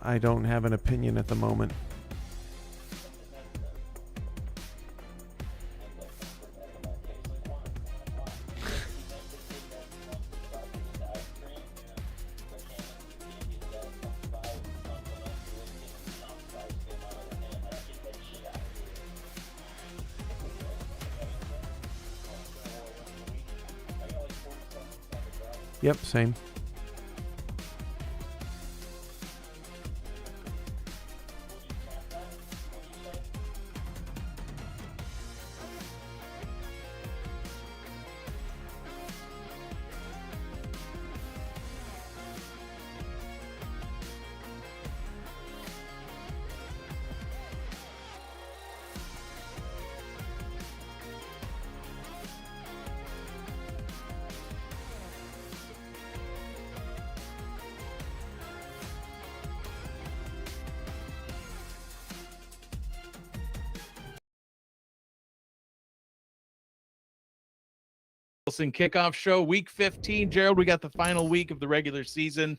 I don't have an opinion at the moment. Yep, same. Willson Kickoff Show, Week 15. Gerald, we got the final week of the regular season.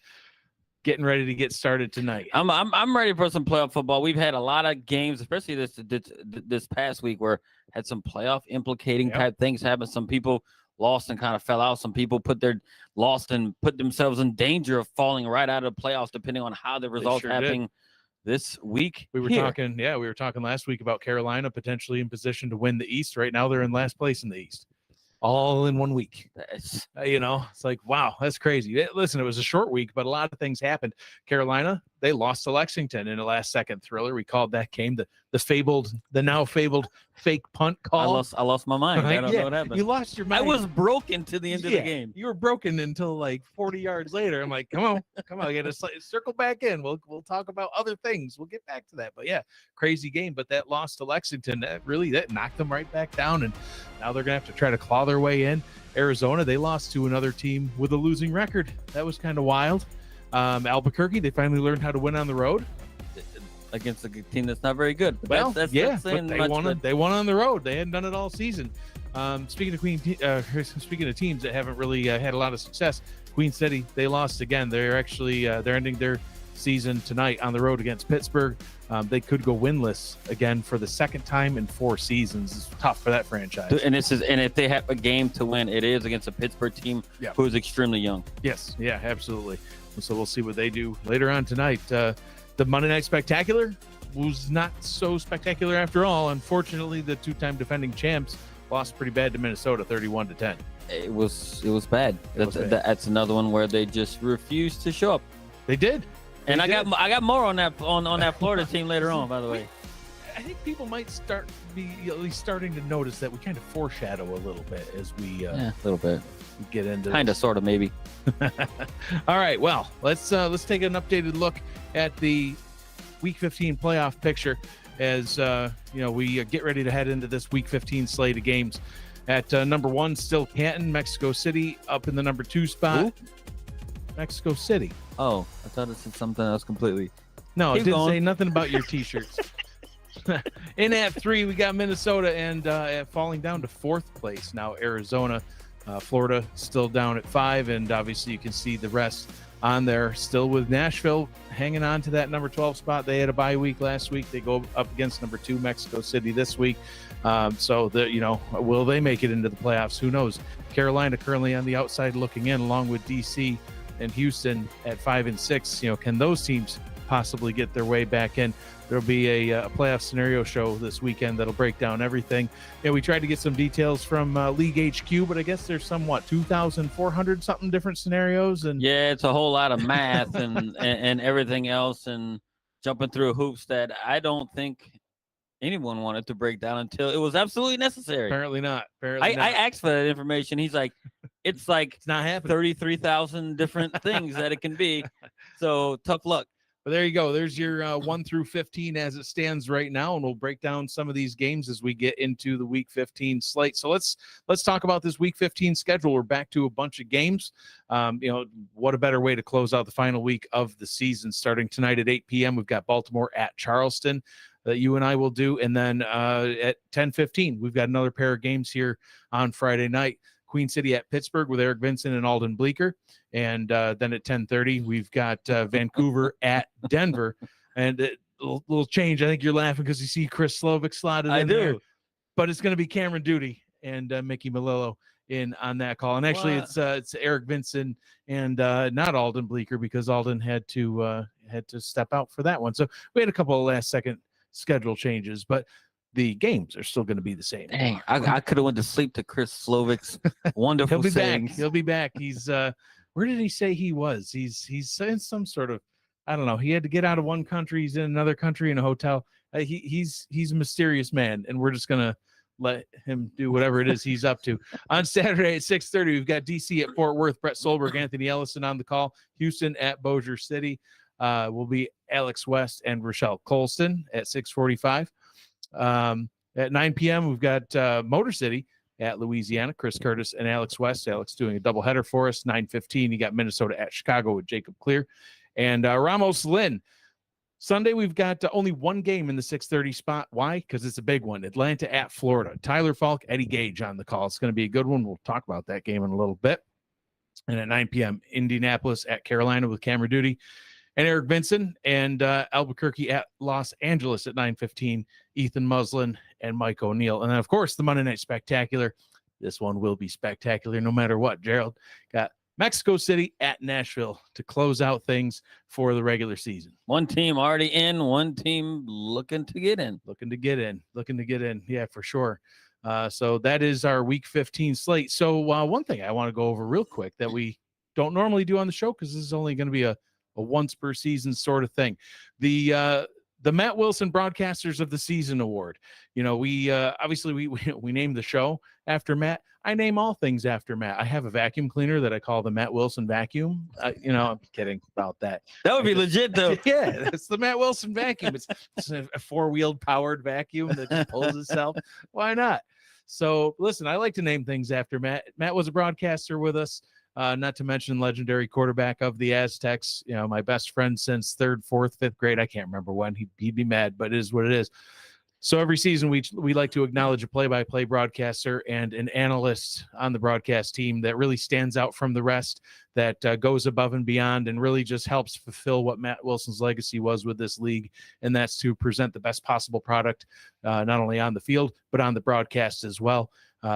Getting ready to get started tonight. I'm ready for some playoff football. We've had a lot of games, especially this past week, where had some playoff implicating type things happen. Some people lost and kind of fell out. Some people put themselves in danger of falling right out of the playoffs, depending on how the results happening this week. We were talking last week about Carolina potentially in position to win the East. Right now, they're in last place in the East. All in 1 week. It's like, wow, that's crazy. Listen, it was a short week, but a lot of things happened. Carolina, they lost to Lexington in a last-second thriller. We called that game the now fabled fake punt call. I lost my mind. I don't know what happened. You lost your mind. I was broken to the end of the game. You were broken until like 40 yards later. I'm like, come on. You got to circle back in. We'll talk about other things. We'll get back to that. But yeah, crazy game. But that loss to Lexington, that knocked them right back down. And now they're going to have to try to claw their way in. Arizona, they lost to another team with a losing record. That was kind of wild. Albuquerque, they finally learned how to win on the road against a team that's not very good. But they won on the road. They hadn't done it all season. Speaking of teams that haven't really had a lot of success, Queen City, they lost again. They're actually they're ending their season tonight on the road against Pittsburgh. They could go winless again for the second time in 4 seasons. It's tough for that franchise. And if they have a game to win, it is against a Pittsburgh team who is extremely young. Yes, yeah, absolutely. So we'll see what they do later on tonight. The Monday Night Spectacular was not so spectacular after all. Unfortunately, the 2-time defending champs lost pretty bad to Minnesota, 31-10. It was bad. That's another one where they just refused to show up. They did. And I got more on that Florida team later on, by the way. I think people might be at least starting to notice that we kind of foreshadow a little bit as we a little bit get into kind of sort of maybe. All right, well, let's take an updated look at the Week 15 playoff picture as we get ready to head into this Week 15 slate of games. At number 1, still Canton, Mexico City up in the number 2 spot. Ooh. Mexico City. Oh, I thought it said something else completely. No, it didn't say nothing about your T-shirts. In at 3, we got Minnesota, and falling down to 4th place now, Arizona. Florida still down at 5, and obviously you can see the rest on there still with Nashville hanging on to that number 12 spot. They had a bye week last week. They go up against number 2 Mexico City this week. Will they make it into the playoffs? Who knows? Carolina currently on the outside looking in, along with DC and Houston at 5 and 6. Can those teams possibly get their way back in? There'll be a playoff scenario show this weekend that'll break down everything. We tried to get some details from League HQ, but I guess there's 2,400 something different scenarios. And yeah, it's a whole lot of math and everything else, and jumping through hoops that I don't think anyone wanted to break down until it was absolutely necessary. Apparently not. I asked for that information. He's like, it's not happening. 33,000 different things that it can be. So tough luck. But there you go. There's your 1 through 15 as it stands right now, and we'll break down some of these games as we get into the Week 15 slate. So let's talk about this Week 15 schedule. We're back to a bunch of games. What a better way to close out the final week of the season. Starting tonight at 8 p.m., we've got Baltimore at Charleston that you and I will do, and then at 10:15, we've got another pair of games here on Friday night. Queen City at Pittsburgh with Eric Vincent and Alden Bleeker. And then at 10:30, we've got Vancouver at Denver. And a little change. I think you're laughing because you see Chris Slovic slotted in there. But it's going to be Cameron Duty and Mickey Malillo in on that call. And actually, it's Eric Vincent and not Alden Bleeker because Alden had to step out for that one. So we had a couple of last-second schedule changes, but the games are still going to be the same. Dang, I could have went to sleep to Chris Slovic's wonderful sayings. He'll be back. He's where did he say he was? He's in some sort of, I don't know. He had to get out of one country. He's in another country in a hotel. He's a mysterious man, and we're just gonna let him do whatever it is he's up to. On Saturday at 6:30, we've got DC at Fort Worth. Brett Solberg, Anthony Ellison on the call. Houston at Bossier City will be Alex West and Rochelle Colston at 6:45. At 9 p.m., we've got Motor City at Louisiana. Chris Curtis and Alex West. Alex doing a doubleheader for us. 9:15, you got Minnesota at Chicago with Jacob Clear. And Ramos Lynn. Sunday, we've got only one game in the 6:30 spot. Why? Because it's a big one. Atlanta at Florida. Tyler Falk, Eddie Gage on the call. It's going to be a good one. We'll talk about that game in a little bit. And at 9 p.m., Indianapolis at Carolina with Cameron Duty and Eric Vincent, and Albuquerque at Los Angeles at 9:15, Ethan Muslin and Mike O'Neill. And then, of course, the Monday Night Spectacular. This one will be spectacular no matter what. Gerald got Mexico City at Nashville to close out things for the regular season. One team already in, one team looking to get in. Looking to get in. Yeah, for sure. So that is our Week 15 slate. So one thing I want to go over real quick that we don't normally do on the show, because this is only going to be a once per season sort of thing. The Matt Willson Broadcasters of the Season Award. You know, we obviously we named the show after Matt. I name all things after Matt. I have a vacuum cleaner that I call the Matt Willson vacuum. I'm kidding about that. That would be legit, though. Yeah, it's the Matt Willson vacuum. It's a four-wheeled powered vacuum that just pulls itself. Why not? So listen, I like to name things after Matt. Matt was a broadcaster with us. Not to mention legendary quarterback of the Aztecs. You know, my best friend since 3rd, 4th, 5th grade. I can't remember when. He'd be mad, but it is what it is. So every season we like to acknowledge a play-by-play broadcaster and an analyst on the broadcast team that really stands out from the rest, that goes above and beyond and really just helps fulfill what Matt Wilson's legacy was with this league, and that's to present the best possible product, not only on the field but on the broadcast as well.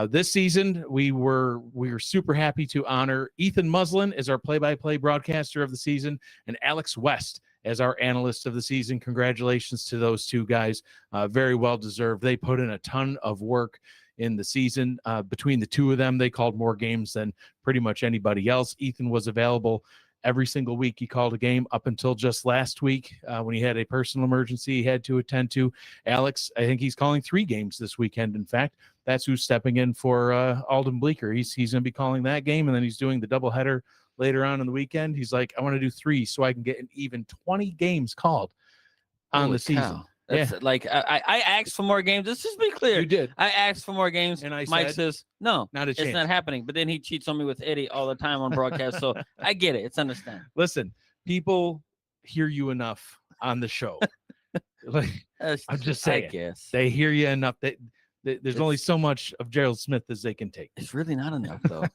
This season, we were super happy to honor Ethan Muslin as our play-by-play broadcaster of the season and Alex West as our analyst of the season. Congratulations to those two guys. Very well deserved. They put in a ton of work in the season. Between the two of them, they called more games than pretty much anybody else. Ethan was available every single week. He called a game up until just last week when he had a personal emergency he had to attend to. Alex, I think he's calling 3 games this weekend. In fact, that's who's stepping in for Alden Bleeker. He's going to be calling that game, and then he's doing the doubleheader later on in the weekend. He's like, I want to do 3 so I can get an even 20 games called on the season. That's like I asked for more games. Let's just be clear. You did. I asked for more games, and Mike says no, not a chance. It's not happening. But then he cheats on me with Eddie all the time on broadcast, so I get it. It's understandable. Listen, people hear you enough on the show. Like, I'm just saying, I guess they hear you enough that there's only so much of Gerald Smith as they can take. It's really not enough, though.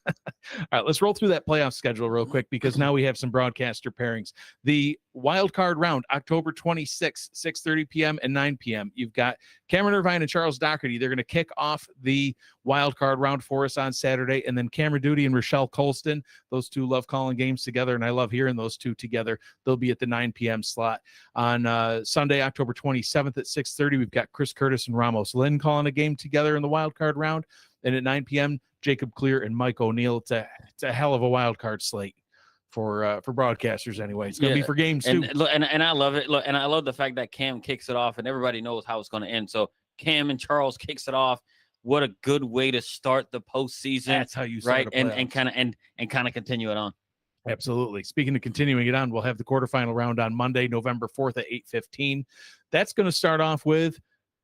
All right, let's roll through that playoff schedule real quick, because now we have some broadcaster pairings. The wild card round, October 26th, 6:30 p.m. and 9 p.m. You've got Cameron Irvine and Charles Doherty. They're going to kick off the wild card round for us on Saturday, and then Cameron Duty and Rochelle Colston. Those two love calling games together, and I love hearing those two together. They'll be at the 9 p.m. slot. On Sunday, October 27th at 6:30, we've got Chris Curtis and Ramos Lynn calling a game together in the wild card round, and at 9 p.m., Jacob Clear and Mike O'Neill. It's a hell of a wild card slate for broadcasters anyway. It's going to be for games too. And I love it. Look, and I love the fact that Cam kicks it off, and everybody knows how it's going to end. So Cam and Charles kicks it off. What a good way to start the postseason. That's how you start, right? And kind of continue it on. Absolutely. Speaking of continuing it on, we'll have the quarterfinal round on Monday, November 4th at 8:15. That's going to start off with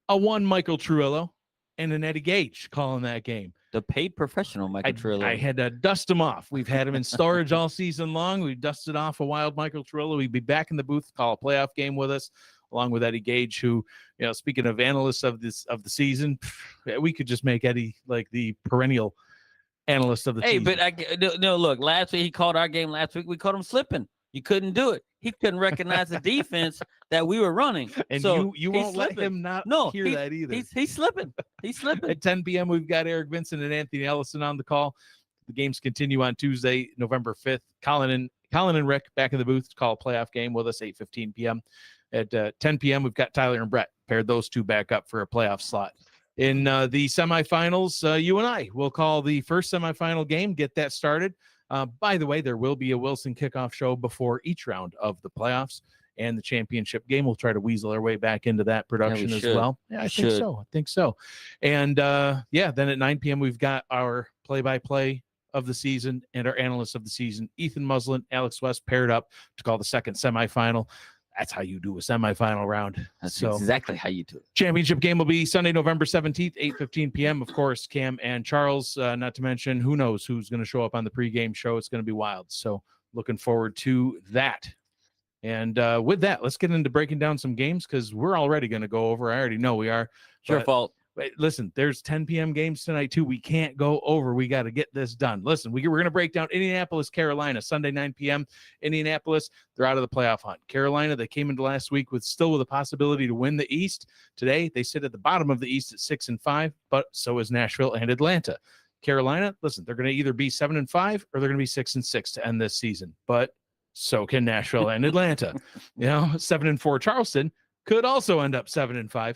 a one Michael Truillo and an Eddie Gage calling that game. The paid professional Michael Truillo. I had to dust him off. We've had him in storage all season long. We've dusted off a wild Michael Truillo. He'd be back in the booth to call a playoff game with us, along with Eddie Gage, who, you know, speaking of analysts of the season, we could just make Eddie like the perennial analyst of the Hey, season. but no, look, last week he called our game last week. We caught him slipping. He couldn't do it. He couldn't recognize the defense that we were running. And so you won't let him not hear that either. He's slipping. He's slipping. At 10 p.m., we've got Eric Vincent and Anthony Ellison on the call. The games continue on Tuesday, November 5th. Colin and Rick back in the booth to call a playoff game with us, 8:15 p.m. At 10 p.m., we've got Tyler and Brett. Paired those two back up for a playoff slot. In the semifinals, you and I will call the first semifinal game, get that started. By the way, there will be a Willson kickoff show before each round of the playoffs and the championship game. We'll try to weasel our way back into that production as well. Yeah, I think so. And then at 9 p.m., we've got our play-by-play of the season and our analyst of the season, Ethan Muslin, Alex West, paired up to call the second semifinal. That's how you do a semifinal round. That's exactly how you do it. Championship game will be Sunday, November 17th, 8:15 p.m. Of course, Cam and Charles, not to mention who knows who's going to show up on the pregame show. It's going to be wild. So looking forward to that. And with that, let's get into breaking down some games because we're already going to go over. I already know we are. It's your fault. Listen, there's 10 p.m. games tonight, too. We can't go over. We got to get this done. Listen, we're going to break down Indianapolis, Carolina, Sunday, 9 p.m. Indianapolis, they're out of the playoff hunt. Carolina, they came into last week with a possibility to win the East. Today, they sit at the bottom of the East at 6-5, but so is Nashville and Atlanta. Carolina, listen, they're going to either be 7-5 or they're going to be 6-6 to end this season. But so can Nashville and Atlanta. 7-4 Charleston could also end up 7-5.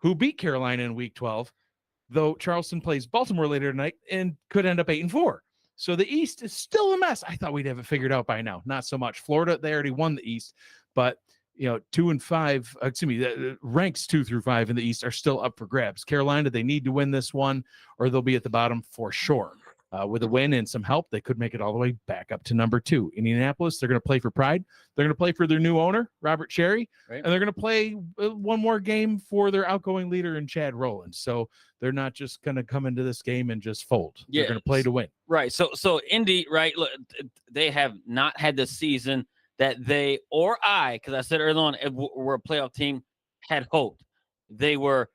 Who beat Carolina in Week 12, though Charleston plays Baltimore later tonight and could end up 8-4. So the East is still a mess. I thought we'd have it figured out by now. Not so much. Florida, they already won the East, but 2 and 5, ranks 2 through 5 in the East are still up for grabs. Carolina, they need to win this one or they'll be at the bottom for sure. With a win and some help, they could make it all the way back up to number 2. Indianapolis, they're going to play for pride. They're going to play for their new owner, Robert Cherry, right. And they're going to play one more game for their outgoing leader in Chad Rowland. So they're not just going to come into this game and just fold. Yeah, they're going to play to win. Right. So Indy, right, look, they have not had the season that they or I, because I said early on, we're a playoff team, had hoped. They were,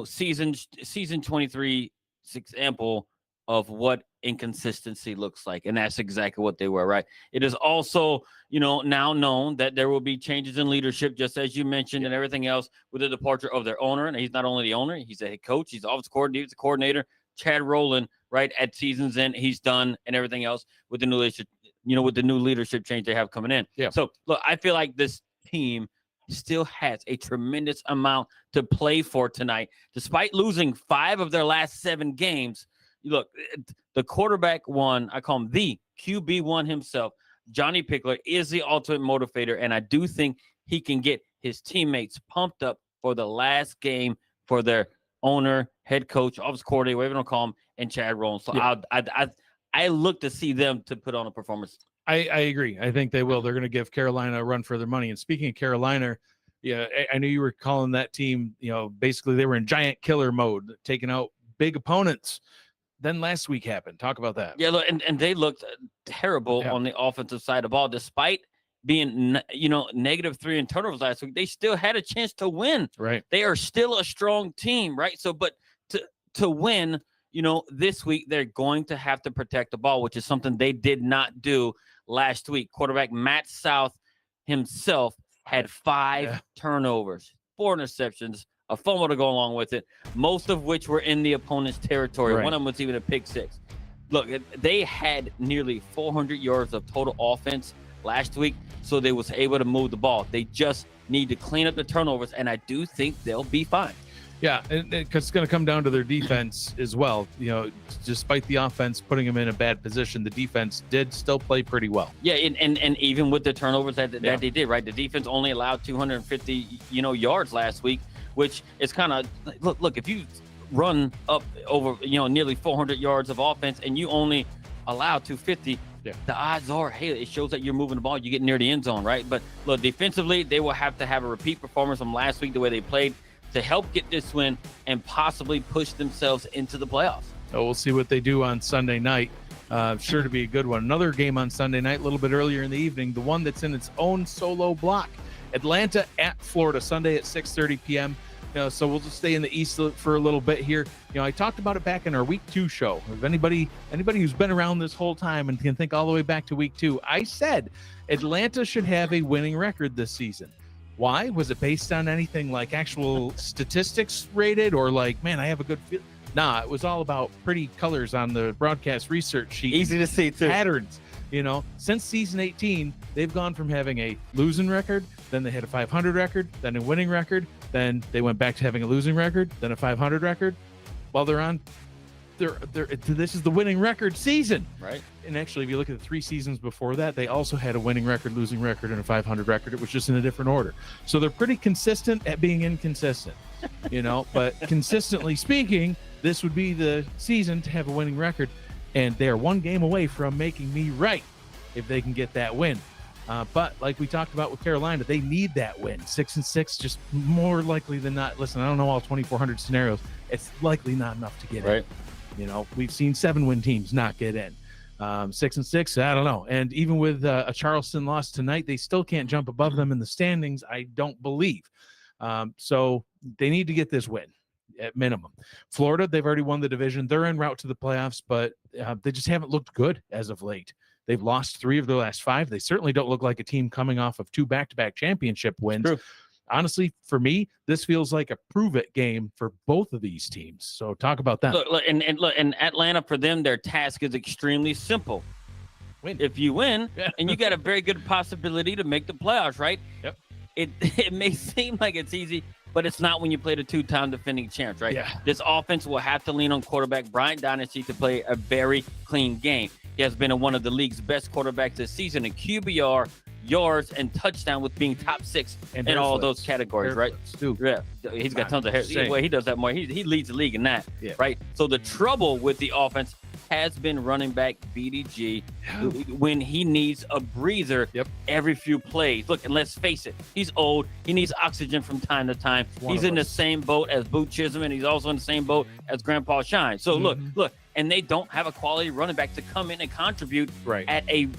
season 23 example of what inconsistency looks like. And that's exactly what they were, right? It is also, now known that there will be changes in leadership, just as you mentioned, and everything else with the departure of their owner. And he's not only the owner, he's a head coach, he's the offensive coordinator, he's the coordinator. Chad Rowland, right, at season's end, he's done and everything else with the new leadership, with the new leadership change they have coming in. Yeah. So, look, I feel like this team still has a tremendous amount to play for tonight. Despite losing 5 of their last 7 games, look, the quarterback one, I call him the QB1 himself, Johnny Pickler, is the ultimate motivator, and I do think he can get his teammates pumped up for the last game for their owner, head coach, offensive coordinator, whatever you want to call him, and Chad Rowland. So yeah. I look to see them to put on a performance. I agree. I think they will. They're going to give Carolina a run for their money. And speaking of Carolina, I knew you were calling that team, basically they were in giant killer mode, taking out big opponents. Then last week happened. Talk about that. Yeah, look, and they looked terrible on the offensive side of the ball. Despite being, -3 in turnovers last week, they still had a chance to win. Right. They are still a strong team, right? So, but to win, this week, they're going to have to protect the ball, which is something they did not do last week. Quarterback Matt South himself had 5 turnovers, 4 interceptions, a fumble to go along with it, most of which were in the opponent's territory. Right. One of them was even a pick 6. Look, they had nearly 400 yards of total offense last week, so they was able to move the ball. They just need to clean up the turnovers, and I do think they'll be fine. Yeah, because it's going to come down to their defense as well. Despite the offense putting them in a bad position, the defense did still play pretty well. Yeah, and even with the turnovers that they did, right? The defense only allowed 250, yards last week, which is kind of look. If you run up over, nearly 400 yards of offense and you only allow 250, the odds are, hey, it shows that you're moving the ball. You get near the end zone, right? But look, defensively, they will have to have a repeat performance from last week, the way they played, to help get this win and possibly push themselves into the playoffs. So we'll see what they do on Sunday night. Sure to be a good one. Another game on Sunday night, a little bit earlier in the evening, the one that's in its own solo block. Atlanta at Florida, Sunday at 6:30 p.m. So we'll just stay in the East for a little bit here. I talked about it back in our week 2 show. If anybody who's been around this whole time and can think all the way back to week 2, I said Atlanta should have a winning record this season. Why? Was it based on anything like actual statistics rated, or like, man, I have a good feel? Nah, it was all about pretty colors on the broadcast research sheet. Easy to see too. Patterns. Since season 18, they've gone from having a losing record, then they had a 500 record, then a winning record, then they went back to having a losing record, then a 500 record. While this is the winning record season. Right. And actually, if you look at the 3 seasons before that, they also had a winning record, losing record, and a 500 record. It was just in a different order. So they're pretty consistent at being inconsistent, but consistently speaking, this would be the season to have a winning record. And they are 1 game away from making me right if they can get that win. But like we talked about with Carolina, they need that win. 6-6, just more likely than not. Listen, I don't know all 2,400 scenarios. It's likely not enough to get in. We've seen 7-win teams not get in. 6-6, I don't know. And even with a Charleston loss tonight, they still can't jump above them in the standings, I don't believe. So they need to get this win at minimum. Florida, they've already won the division. They're en route to the playoffs, but they just haven't looked good as of late. They've lost 3 of their last 5. They certainly don't look like a team coming off of 2 back-to-back championship wins. True. Honestly, for me, this feels like a prove-it game for both of these teams. So talk about that. Look, and Atlanta, for them, their task is extremely simple. Win. If you win, and you got a very good possibility to make the playoffs, right? Yep. It may seem like it's easy, but it's not when you play the 2-time defending champs, right? Yeah. This offense will have to lean on quarterback Brian Dynasty to play a very clean game. He has been one of the league's best quarterbacks this season in QBR, yards, and touchdown, with being top 6 in all those categories, right? Yeah, he's got tons of hair. Well, he does that more. He leads the league in that, right? So the trouble with the offense has been running back BDG when he needs a breather every few plays. Look, and let's face it, he's old. He needs oxygen from time to time. He's in the same boat as Boot Chisholm, and he's also in the same boat as Grandpa Shine. So look, and they don't have a quality running back to come in and contribute at a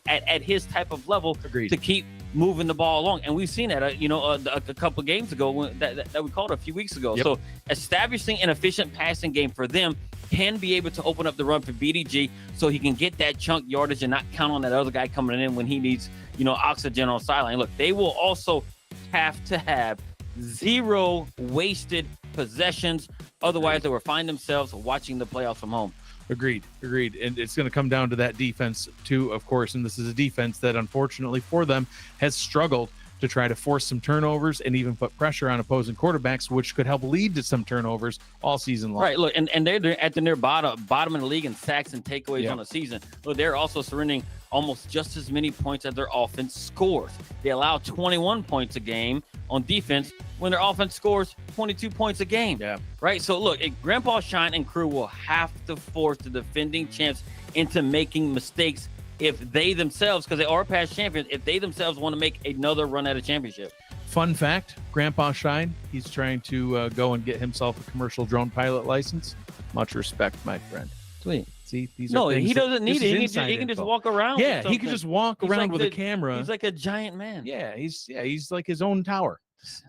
at his type of level to keep moving the ball along. And we've seen that a couple of games ago that we called a few weeks ago. So establishing an efficient passing game for them can be able to open up the run for BDG so he can get that chunk yardage and not count on that other guy coming in when he needs oxygen on the sideline. Look, they will also have to have 0 wasted possessions. Otherwise, they will find themselves watching the playoffs from home. Agreed. And it's going to come down to that defense too, of course. And this is a defense that, unfortunately for them, has struggled to try to force some turnovers and even put pressure on opposing quarterbacks, which could help lead to some turnovers all season long. Right. Look, and they're at the near bottom of the league in sacks and takeaways on the season. Look, they're also surrendering almost just as many points as their offense scores. They allow 21 points a game on defense when their offense scores 22 points a game. Yeah. Right. So look, Grandpa Shine and crew will have to force the defending champs into making mistakes if they themselves, because they are past champions, if they themselves want to make another run at a championship. Fun fact, Grandpa Shine, he's trying to go and get himself a commercial drone pilot license. Much respect, my friend. Sweet. See, these no, are he doesn't need it. He can just walk around. Yeah, he can just walk around with a camera. He's like a giant man. Yeah, he's like his own tower.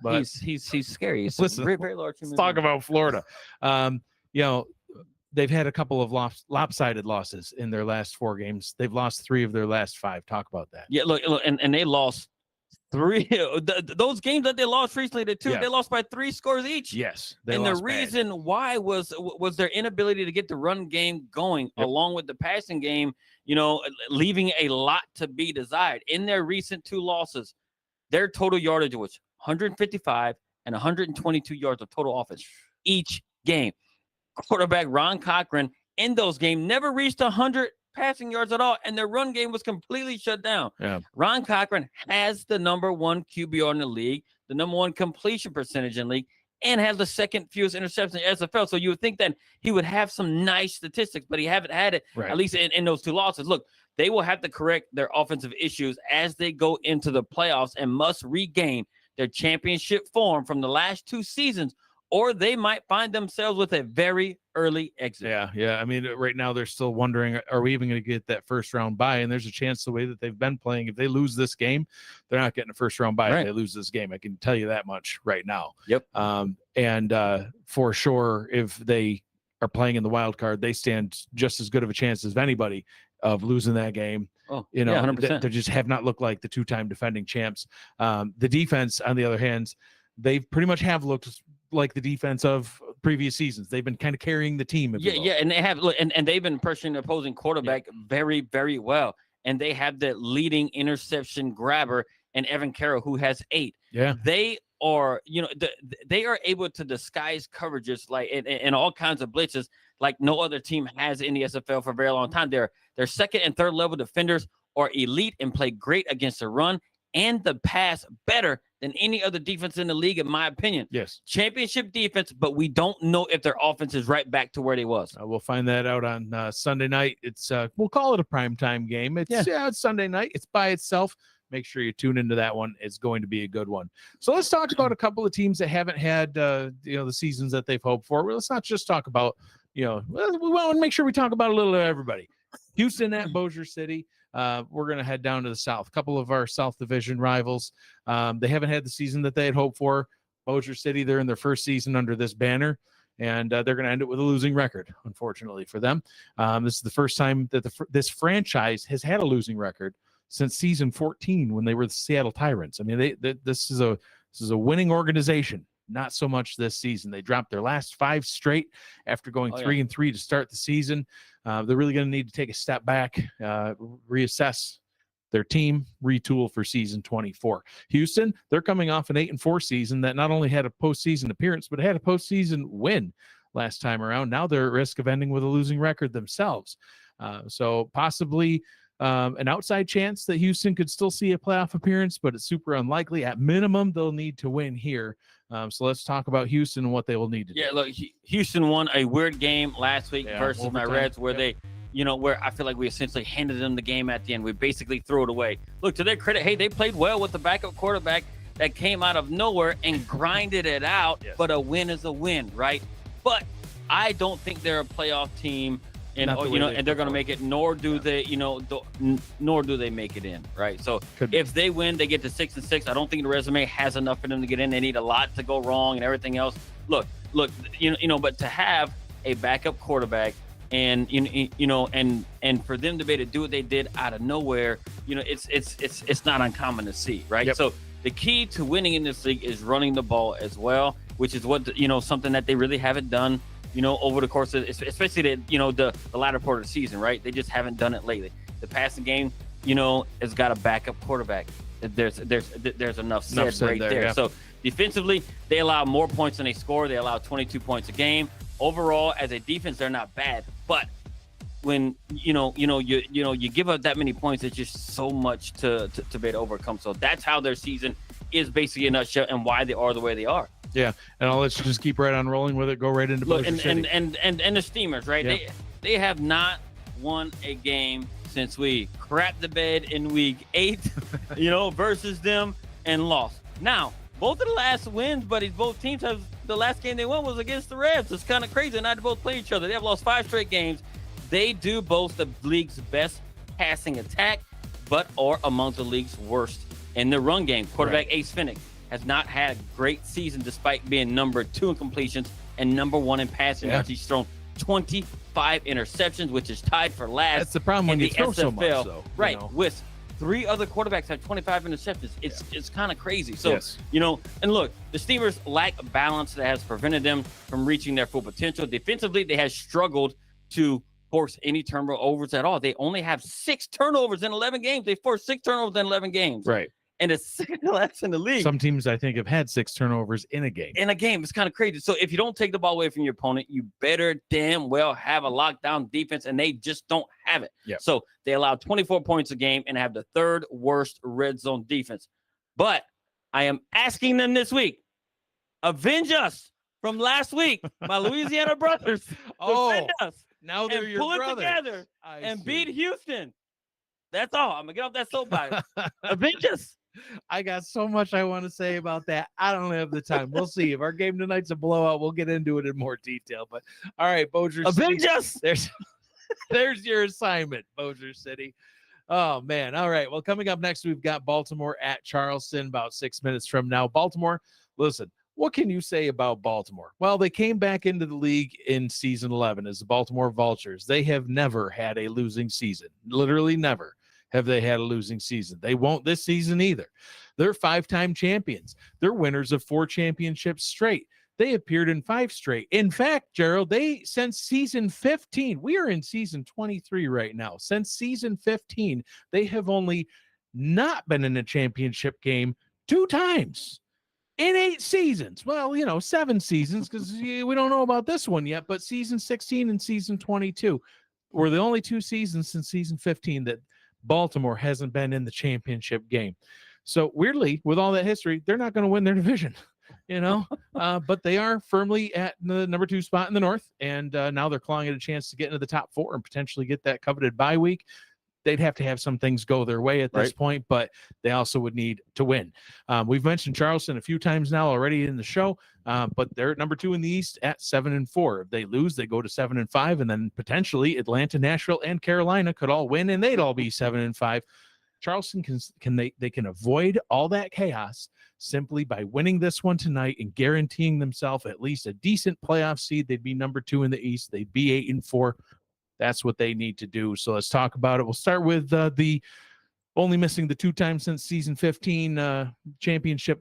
But he's scary. He's listen, very, very large. Let's talk about Florida. They've had a couple of lopsided losses in their last 4 games. They've lost 3 of their last 5. Talk about that. Yeah, look, and they lost 3. Those games that they lost recently, they lost by 3 scores each. Yes, and the reason why was their inability to get the run game going, along with the passing game. Leaving a lot to be desired. In their recent 2 losses, their total yardage was 155 and 122 yards of total offense each game. Quarterback Ron Cochran in those games never reached 100 passing yards at all, and their run game was completely shut down. Yeah. Ron Cochran has the number 1 QBR in the league, the number 1 completion percentage in the league, and has the second fewest interceptions in SFL. So you would think that he would have some nice statistics, but he haven't had it, at least in those 2 losses. Look, they will have to correct their offensive issues as they go into the playoffs and must regain their championship form from the last 2 seasons, or they might find themselves with a very early exit. Yeah. I mean, right now they're still wondering, are we even going to get that first round bye? And there's a chance the way that they've been playing, if they lose this game, they're not getting a first round bye. Right. If they lose this game, I can tell you that much right now. Yep. And for sure, if they are playing in the wild card, they stand just as good of a chance as anybody of losing that game. Oh, you know, 100%. They just have not looked like the two-time defending champs. The defense, on the other hand, they pretty much have looked like the defense of previous seasons. They've been kind of carrying the team. Yeah, and they have and they've been pressuring the opposing quarterback very, very well. And they have the leading interception grabber and Evan Carroll, who has 8. Yeah, they are, they are able to disguise coverages like in all kinds of blitzes like no other team has in the SFL for a very long time. Their second and third level defenders are elite and play great against the run and the pass better than any other defense in the league, in my opinion. Yes. Championship defense, but we don't know if their offense is right back to where they was. We'll find that out on Sunday night. It's we'll call it a primetime game. It's Sunday night. It's by itself. Make sure you tune into that one. It's going to be a good one. So let's talk about a couple of teams that haven't had the seasons that they've hoped for. Well, let's not just talk about, we want to make sure we talk about a little of everybody. Houston at Bossier City. We're going to head down to the South. A couple of our South Division rivals. They haven't had the season that they had hoped for. Bossier City, they're in their first season under this banner, and they're going to end it with a losing record, unfortunately for them. This is the first time that this franchise has had a losing record since season 14 when they were the Seattle Tyrants. I mean, this is a winning organization. Not so much this season. They dropped their last 5 straight after going 3-3 to start the season. They're really going to need to take a step back, reassess their team, retool for season 24. Houston, they're coming off an 8-4 season that not only had a postseason appearance, but had a postseason win last time around. Now they're at risk of ending with a losing record themselves. So possibly an outside chance that Houston could still see a playoff appearance, but it's super unlikely. At minimum, they'll need to win here. So let's talk about Houston and what they will need to do. Yeah, look, Houston won a weird game last week versus my Reds, where they, where I feel like we essentially handed them the game at the end. We basically threw it away. Look, to their credit, hey, they played well with the backup quarterback that came out of nowhere and grinded it out. Yes. But a win is a win, right? But I don't think they're a playoff team. And and they're going to make it, nor do they, nor do they make it in, right? So if they win, they get to 6-6. I don't think the resume has enough for them to get in. They need a lot to go wrong and everything else. Look, but to have a backup quarterback and and for them to be able to do what they did out of nowhere, it's not uncommon to see, right? Yep. So the key to winning in this league is running the ball as well, which is what something that they really haven't done. Over the course of, especially the latter part of the season, right? They just haven't done it lately. The passing game, has got a backup quarterback. There's enough said right there. Yeah. So defensively, they allow more points than they score. They allow 22 points a game. Overall, as a defense, they're not bad. But when you give up that many points, it's just so much to be able to overcome. So that's how their season is basically a nutshell and why they are the way they are. Yeah, and I'll let you just keep right on rolling with it. Go right into Bossier City. And the Steamers, right? Yep. They have not won a game since we crapped the bed in week 8, versus them and lost. Now, both of the last wins, buddies, both teams have the last game they won was against the Reds. It's kind of crazy. Now they both play each other. They have lost 5 straight games. They do boast the league's best passing attack, but are among the league's worst in the run game. Quarterback Ace Finnick has not had a great season despite being number 2 in completions and number 1 in passing. Yeah. He's thrown 25 interceptions, which is tied for last. That's the problem when you throw so much, though. Right, with 3 other quarterbacks have 25 interceptions. It's kind of crazy. So, and look, the Steelers lack balance that has prevented them from reaching their full potential. Defensively, they have struggled to force any turnovers at all. They only have 6 turnovers in 11 games. They forced 6 turnovers in 11 games. Right. And it's second to last in the league. Some teams, I think, have had 6 turnovers in a game. It's kind of crazy. So if you don't take the ball away from your opponent, you better damn well have a lockdown defense, and they just don't have it. Yep. So they allow 24 points a game and have the 3rd worst red zone defense. But I am asking them this week, avenge us from last week, my Louisiana brothers. Defend us. Now they're your brothers. Pull it together and beat Houston. That's all. I'm going to get off that soapbox. Avenge us. I got so much I want to say about that. I don't have the time. We'll see. If our game tonight's a blowout, we'll get into it in more detail. But all right, Bossier City. Avengers! There's your assignment, Bossier City. Oh, man. All right. Well, coming up next, we've got Baltimore at Charleston about 6 minutes from now. Baltimore, listen, what can you say about Baltimore? Well, they came back into the league in season 11 as the Baltimore Vultures. They have never had a losing season. Literally never have they had a losing season. They won't this season either. They're 5-time champions. They're winners of 4 championships straight. They appeared in 5 straight. In fact, Gerald, since season 15, we are in season 23 right now. Since season 15, they have only not been in a championship game 2 times in 8 seasons. Well, 7 seasons because we don't know about this one yet, but season 16 and season 22 were the only 2 seasons since season 15 that Baltimore hasn't been in the championship game. So weirdly, with all that history, they're not going to win their division. But they are firmly at the number 2 spot in the North, and now they're clawing at a chance to get into the top 4 and potentially get that coveted bye week. They'd have to have some things go their way at this point, but they also would need to win. We've mentioned Charleston a few times now already in the show, but they're at number 2 in the East at 7-4. If they lose, they go to 7-5, and then potentially Atlanta, Nashville, and Carolina could all win, and they'd all be 7-5. Charleston can avoid all that chaos simply by winning this one tonight and guaranteeing themselves at least a decent playoff seed. They'd be number 2 in the East. They'd be 8-4. That's what they need to do. So let's talk about it. We'll start with the only missing the 2 times since season 15 championship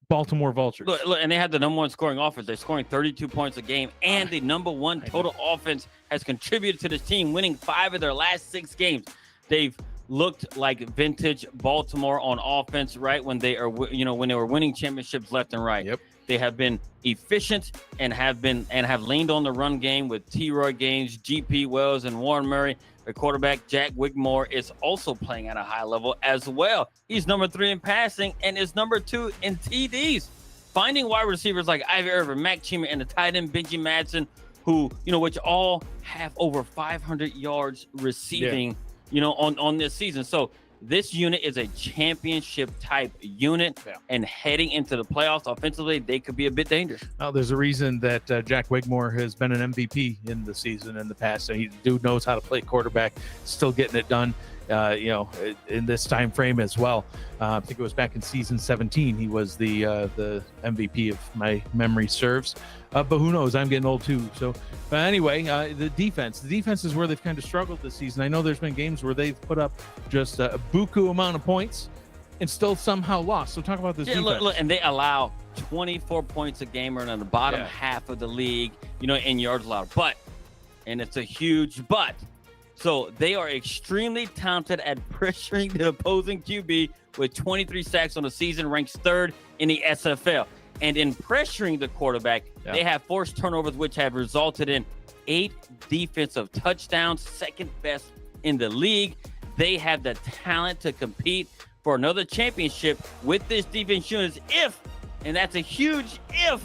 Baltimore Vultures. Look, and they had the number 1 scoring offense. They're scoring 32 points a game, and the number 1 total offense has contributed to this team, winning 5 of their last 6 games. They've looked like vintage Baltimore on offense, right? When they are, when they were winning championships left and right. Yep. They have been efficient and have leaned on the run game with T-Roy Gaines, GP Wells, and Warren Murray. The quarterback, Jack Wigmore, is also playing at a high level as well. He's number 3 in passing and is number 2 in TDs. Finding wide receivers like Ivy Irvin, Mac Chima, and the tight end Benji Madsen, who, which all have over 500 yards receiving, on this season. So this unit is a championship type unit, and heading into the playoffs offensively, they could be a bit dangerous. Well, there's a reason that Jack Wigmore has been an MVP in the season in the past. So he dude knows how to play quarterback, still getting it done. In this time frame as well. I think it was back in season 17. He was the MVP if my memory serves. But who knows? I'm getting old too. So, but anyway, the defense is where they've kind of struggled this season. I know there's been games where they've put up just a buku amount of points and still somehow lost. So talk about this defense. Look, and they allow 24 points a game, or in the bottom half of the league, in yards allowed. And it's a huge but. So they are extremely talented at pressuring the opposing QB with 23 sacks on the season, ranks 3rd in the SFL. And in pressuring the quarterback, they have forced turnovers, which have resulted in 8 defensive touchdowns, 2nd best in the league. They have the talent to compete for another championship with this defense unit if, and that's a huge if,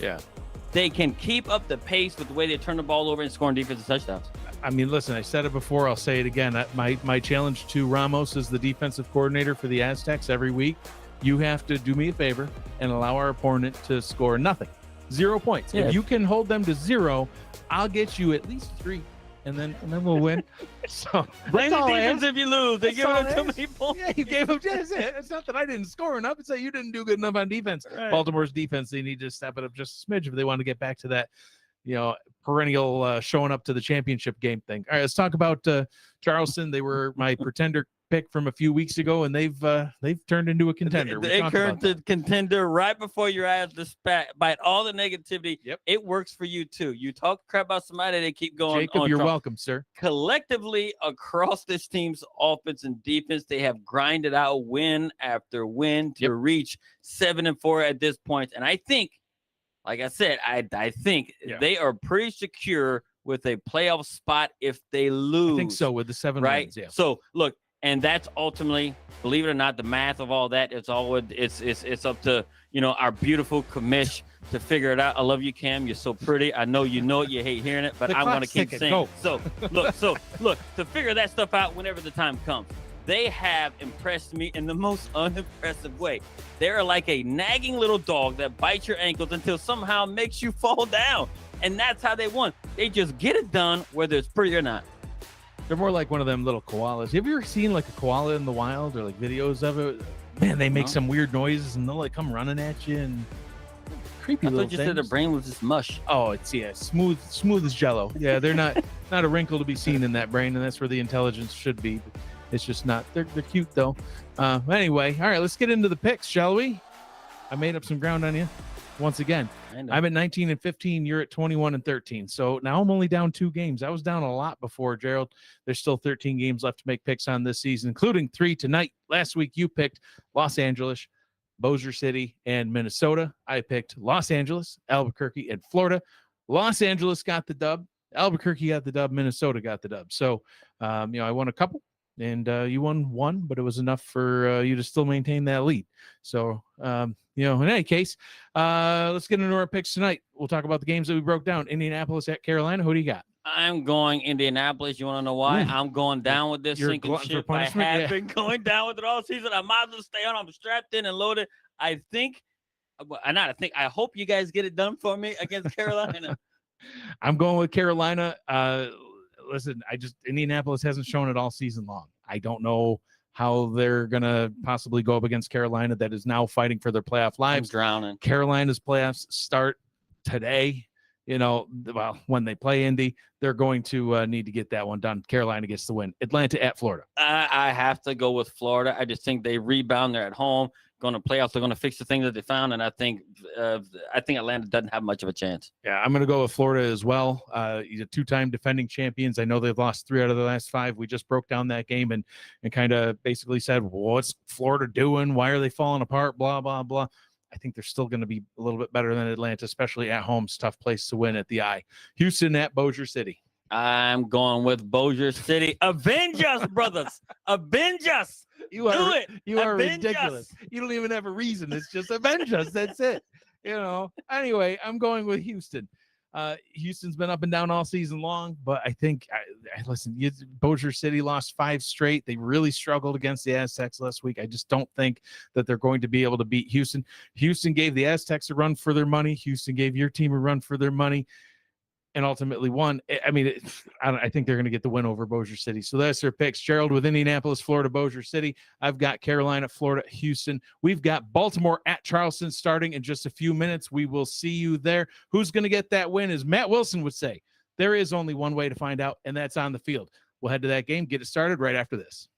they can keep up the pace with the way they turn the ball over and scoring defensive touchdowns. I mean, listen, I said it before. I'll say it again. My challenge to Ramos as the defensive coordinator for the Aztecs every week, you have to do me a favor and allow our opponent to score nothing. 0 points. If you can hold them to 0, I'll get you at least 3, and then we'll win. So blame the defense if you lose. They give up too many points. Yeah, you gave them. It's not that I didn't score enough. It's that you didn't do good enough on defense. Right. Baltimore's defense, they need to step it up just a smidge if they want to get back to that, perennial showing up to the championship game thing. All right, let's talk about Charleston. They were my pretender pick from a few weeks ago, and they've turned into a contender. They turned to contender right before your eyes, despite all the negativity. Yep. It works for you too. You talk crap about somebody, they keep going. Jacob, you're welcome, sir. Collectively across this team's offense and defense, they have grinded out win after win to reach 7-4 at this point. And I think, like I said, I think they are pretty secure with a playoff spot if they lose. I think so, with the 7 wins. Yeah. So look, and that's ultimately, believe it or not, the math of all that. It's up to our beautiful commish to figure it out. I love you, Cam. You're so pretty. I know you know it. You hate hearing it, but I want to keep saying it. So look, to figure that stuff out whenever the time comes. they have impressed me in the most unimpressive way. They're like a nagging little dog that bites your ankles until somehow makes you fall down. And that's how they won. They just get it done, whether it's pretty or not. They're more like one of them little koalas. Have you ever seen like a koala in the wild or like videos of it? Man, they make some weird noises and they'll like come running at you and creepy I little thought you things. said the brain was just mush. Oh, it's smooth as jello. Yeah, they're not a wrinkle to be seen in that brain, and that's where the intelligence should be. It's just not. They're cute though. Anyway, all right, let's get into the picks, shall we? I made up some ground on you once again. I'm at 19-15. You're at 21-13. So now I'm only down 2 games. I was down a lot before, Gerald. There's still 13 games left to make picks on this season, including 3 tonight. Last week you picked Los Angeles, Bossier City, and Minnesota. I picked Los Angeles, Albuquerque, and Florida. Los Angeles got the dub. Albuquerque got the dub. Minnesota got the dub. So, I won a couple, and you won 1, but it was enough for you to still maintain that lead. So, in any case, let's get into our picks tonight. We'll talk about the games that we broke down. Indianapolis at Carolina. Who do you got? I'm going Indianapolis. You want to know why? I'm going down with this sinking ship. I have been going down with it all season. I might as well stay on. I'm strapped in and loaded. I hope you guys get it done for me against Carolina. I'm going with Carolina. Listen, Indianapolis hasn't shown it all season long. I don't know how they're going to possibly go up against Carolina that is now fighting for their playoff lives. I'm drowning. Carolina's playoffs start today. When they play Indy, they're going to need to get that one done. Carolina gets the win. Atlanta at Florida. I have to go with Florida. I just think they rebound. They're at home. Going to playoffs. They're going to fix the things that they found, and I think Atlanta doesn't have much of a chance. Yeah, I'm going to go with Florida as well. He's a 2-time defending champions. I know they've lost 3 out of the last 5. We just broke down that game and kind of basically said, what's Florida doing? Why are they falling apart? Blah, blah, blah. I think they're still going to be a little bit better than Atlanta, especially at home. It's a tough place to win at the eye. Houston at Bossier City. I'm going with Bossier City. Avenge us, brothers. Avenge us. You are ridiculous. You don't even have a reason. It's just avenge us. That's it. Anyway, I'm going with Houston. Houston's been up and down all season long, but I think, Bossier City lost 5 straight. They really struggled against the Aztecs last week. I just don't think that they're going to be able to beat Houston. Houston gave the Aztecs a run for their money. Houston gave your team a run for their money and ultimately won. I think they're going to get the win over Bossier City. So that's their picks. Gerald with Indianapolis, Florida, Bossier City. I've got Carolina, Florida, Houston. We've got Baltimore at Charleston starting in just a few minutes. We will see you there. Who's going to get that win? As Matt Willson would say, there is only one way to find out, and that's on the field. We'll head to that game, get it started right after this.